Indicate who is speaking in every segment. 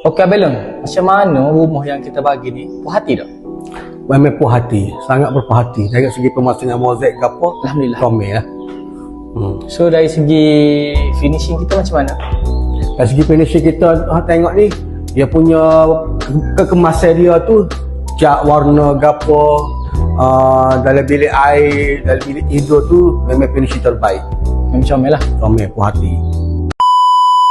Speaker 1: Okey Abelon, macam mana rumah yang kita bagi ni puas hati tak?
Speaker 2: Memang puas hati, sangat berpuas hati. Dari segi pemasangan mozaik ke apa,
Speaker 1: Alhamdulillah.
Speaker 2: comel lah.
Speaker 1: So dari segi finishing kita macam mana?
Speaker 2: Dari segi finishing kita, tengok ni, dia punya kekemasan dia tu, cat warna gapo, dalam bilik air, dalam bilik tidur tu, memang finishing terbaik.
Speaker 1: Macam lah.
Speaker 2: Comel, puas hati.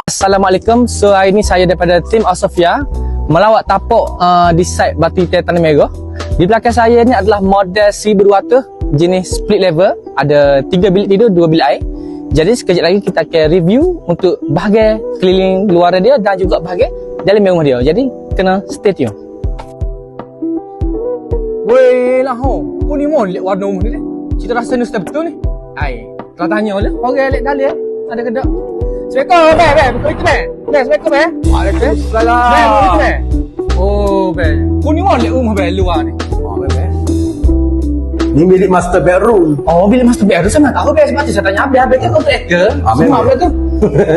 Speaker 1: Assalamualaikum. So hari ni saya daripada tim Asofia melawat tapak di site Batu Hitam Tanah Merah. Di belakang saya ni adalah model 1200 jenis split level, ada 3 bilik tidur, 2 bilik air. Jadi sekejap lagi kita akan review untuk bahagian keliling luar dia dan juga bahagian dalam rumah dia. Jadi kena stay tune. Weh lah ho, kau ni molek warna rumah ni. Cita rasa ni sudah betul ni. Ai, kalau tanya oleh orang elok dalam ada kedak. Assalamualaikum, Beb. Buka itu, Beb. Assalamualaikum, Beb.
Speaker 2: Waalaikumsalam.
Speaker 1: Beb, buka itu, Beb. Oh, Beb. Kau ni molek rumah, Beb, luar ni.
Speaker 2: Ni bilik master bedroom.
Speaker 1: Oh, bilik master bedroom saya nak tahu, Beb. Sebab tu saya tanya, Beb kan kontraktor. Semua, Beb tu.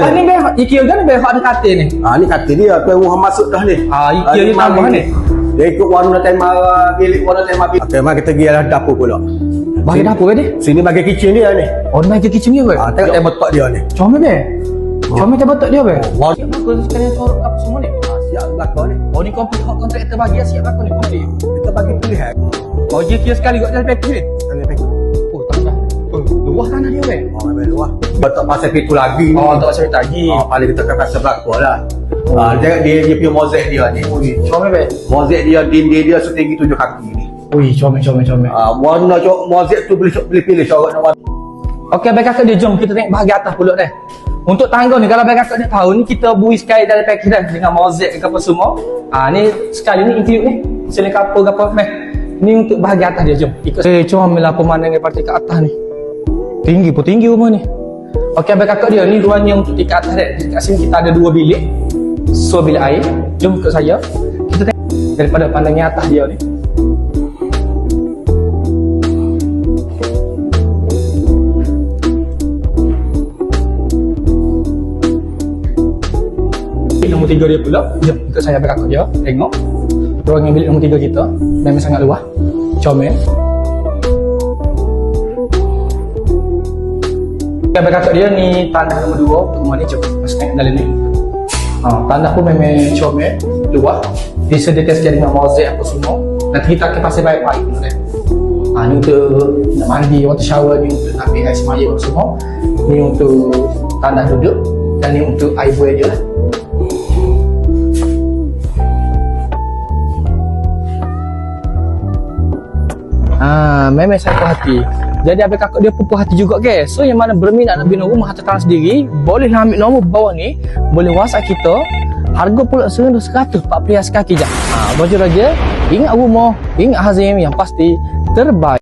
Speaker 1: Ni, Beb, IKEA kan, Beb, ada katil ni.
Speaker 2: Ni katil dia, tu rumah masuk dah ni.
Speaker 1: IKEA ni tambah ni.
Speaker 2: Dia ikut warna tema bilik, warna tema bilik. Okey, mari kita pergi arah dapur pula.
Speaker 1: Bagi dapur, Beb, ni?
Speaker 2: Sini bagi kitchen dia ni.
Speaker 1: Oh, ni bagi kitchen dia, Beb?
Speaker 2: Tengok tema tok dia ni.
Speaker 1: Comel, Beb. Comel tak betul dia, Beb?
Speaker 2: Wah.
Speaker 1: Siap bakul sekalian corok apa semua ni?
Speaker 2: Siap belakang ni.
Speaker 1: Oh, ni komplit hot kontraktor bagi ya, siap bakul ni komplit.
Speaker 2: Kita bagi pilihan.
Speaker 1: Oh, IKEA sekali kot dalam package ni.
Speaker 2: Kali ni.
Speaker 1: Oh, tak dah. Oh, luah tanah dia, Beb.
Speaker 2: Memang luar. Betul pasal pintu lagi ni.
Speaker 1: Oh, tak pasal lagi.
Speaker 2: Paling kita akan pasal belakang lah. Dia punya mozaik dia ni.
Speaker 1: Comel, Beb.
Speaker 2: Mozaik dia, dinding dia setinggi 7 kaki ni.
Speaker 1: Ui, comel.
Speaker 2: Warna mozaik tu boleh pilih corak nak warna.
Speaker 1: Okey, baik kakak dia, jom kita tengok bahagian atas pula deh. Untuk tangga ni, kalau baik kakak dia tahu ni, kita bui sekali dari package dah dengan mozaik ke apa semua. Ni sekali ni include ni. Selain kapur ke apa, meh. Ni untuk bahagian atas dia, jom. Ikut. Comel lah pemandangan parti ke atas ni. Tinggi pun tinggi rumah ni. Okey, baik kakak dia, ni ruangnya untuk di atas deh. Kat sini kita ada 2 bilik. So, bilik air. Jom ikut saya. Kita tengok daripada pandangan atas dia ni. Bilik nombor 3 dia pula. Jom ikut saya berkakak dia. Tengok ruangan bilik nombor 3 kita memang sangat luas, comel. Kita berkakak dia ni tanah nombor 2 untuk rumah ni. Jom masuk tengok dalam ni. Tanah pun memang comel, luas, disediakan sedia dengan mozaik apa semua. Nanti kita akan pasal baik-baik ni. Ni untuk nak mandi, water shower, ni untuk nak ambil air semaya apa semua. Ni untuk tanah duduk dan ni untuk air buai je lah. Memang saya puas hati. Jadi abang kakak dia pun puas hati juga, guys. So yang mana berminat nak bina rumah atau tanah sendiri, boleh ambil nombor bawah ni, boleh WhatsApp kita. Harga pula serendah 140 kaki je. Baju raja, ingat rumah, ingat Hazim, yang pasti terbaik.